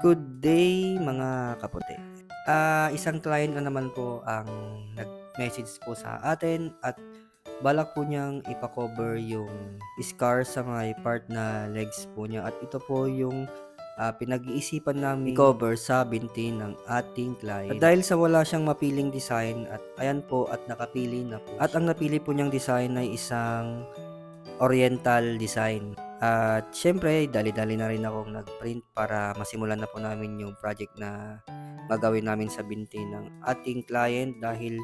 Good day mga kaputi. Isang client na naman po ang nag-message po sa atin at balak po niyang ipa-cover yung scar sa may part na legs po niya at ito po yung pinag-iisipan namin i-cover sa binti ng ating client. At dahil sa wala siyang mapiling design at ayan po at nakapili na po. At ang napili po niyang design ay isang oriental design. At syempre, dali-dali na rin akong nag-print para masimulan na po namin yung project na gagawin namin sa binti ng ating client dahil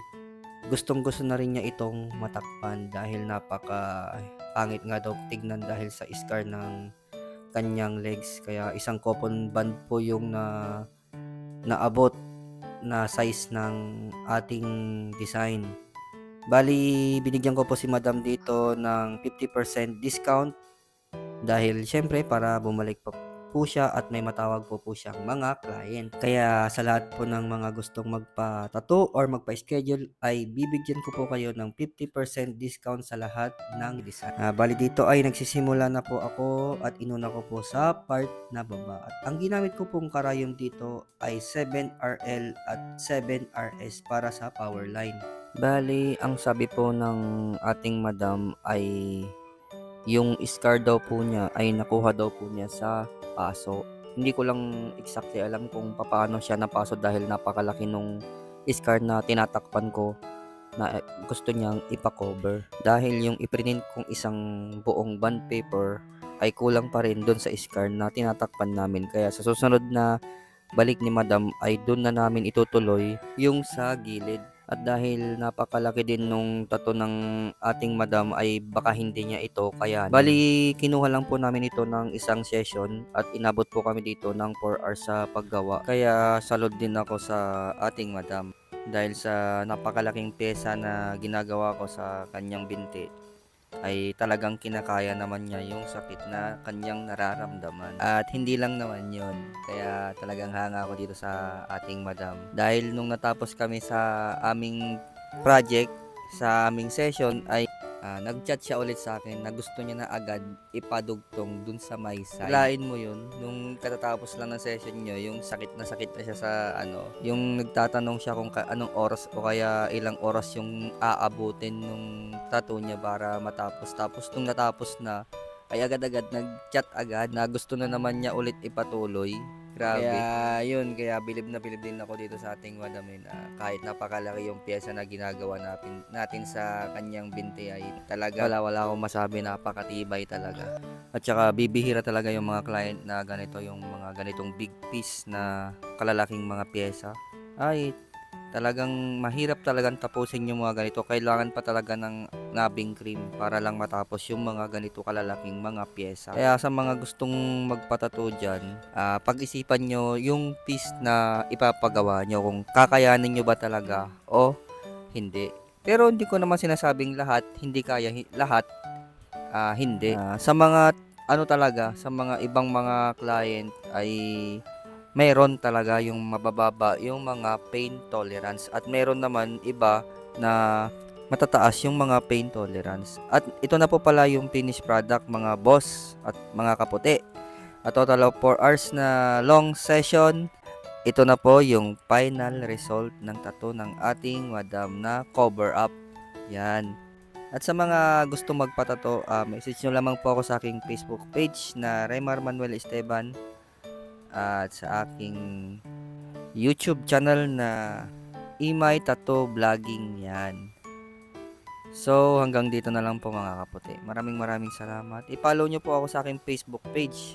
gustong-gusto na rin niya itong matakpan dahil napaka pangit nga daw tignan dahil sa scar ng kanyang legs. Kaya isang coupon band po yung naabot na size ng ating design. Bali, binigyan ko po si Madam dito ng 50% discount dahil syempre para bumalik pa po siya at may matawag po siyang mga client. Kaya sa lahat po ng mga gustong magpa-tattoo or magpa-schedule ay bibigyan ko po kayo ng 50% discount sa lahat ng design. Bali dito ay nagsisimula na po ako at inuna ko po sa part na baba. At ang ginamit ko pong karayom dito ay 7RL at 7RS para sa power line. Bali, ang sabi po ng ating madam ay yung scar daw po niya ay nakuha daw po niya sa paso. Hindi ko lang exactly alam kung paano siya napaso dahil napakalaki nung scar na tinatakpan ko na gusto niyang ipa-cover. Dahil yung iprint kong isang buong bond paper ay kulang pa rin doon sa scar na tinatakpan namin. Kaya sa susunod na balik ni Madam ay doon na namin itutuloy yung sa gilid. At dahil napakalaki din nung tattoo ng ating Madam ay baka hindi niya ito kayanin. Bali, kinuha lang po namin ito ng isang session at inabot po kami dito ng 4 hours sa paggawa. Kaya salud din ako sa ating Madam dahil sa napakalaking pyesa na ginagawa ko sa kanyang binti ay talagang kinakaya naman niya yung sakit na kanyang nararamdaman. At hindi lang naman yun. Kaya talagang hanga ako dito sa ating madam. Dahil nung natapos kami sa aming project, sa aming session ay nag-chat siya ulit sa akin na gusto niya na agad ipadugtong dun sa may side. Lain mo yun, nung katatapos lang ng session nyo, yung sakit na siya sa yung nagtatanong siya kung anong oras o kaya ilang oras yung aabutin nung tattoo niya para matapos. Tapos nung natapos na, ay agad-agad nag-chat agad na gusto na naman niya ulit ipatuloy. Grabe. Kaya yun, kaya bilib na bilib din ako dito sa ating madam na kahit napakalaki yung pyesa na ginagawa natin sa kanyang binti ay talaga wala akong masabi, napakatibay talaga. At saka bibihira talaga yung mga client na ganito, yung mga ganitong big piece na kalalaking mga pyesa. Ay talagang mahirap talagang tapusin yung mga ganito. Kailangan pa talaga ng nabbing cream para lang matapos yung mga ganito kalalaking mga pyesa. Kaya sa mga gustong magpatato dyan, pag-isipan nyo yung piece na ipapagawa nyo kung kakayanin nyo ba talaga o hindi. Pero hindi ko naman sinasabing lahat, hindi kaya lahat, hindi. Sa mga talaga, sa mga ibang mga client ay meron talaga yung mabababa yung mga pain tolerance at meron naman iba na matataas yung mga pain tolerance. At ito na po pala yung finished product mga boss at mga kaputi. A total of 4 hours na long session. Ito na po yung final result ng tattoo ng ating madam na cover up. Yan. At sa mga gusto magpatato, message nyo lamang po ako sa aking Facebook page na Remar Manuel Esteban at sa aking YouTube channel na Imay Tattoo Vlogging yan. So hanggang dito na lang po mga kaputi. Maraming salamat. I-follow nyo po ako sa aking Facebook page.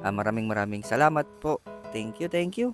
Maraming salamat po. Thank you.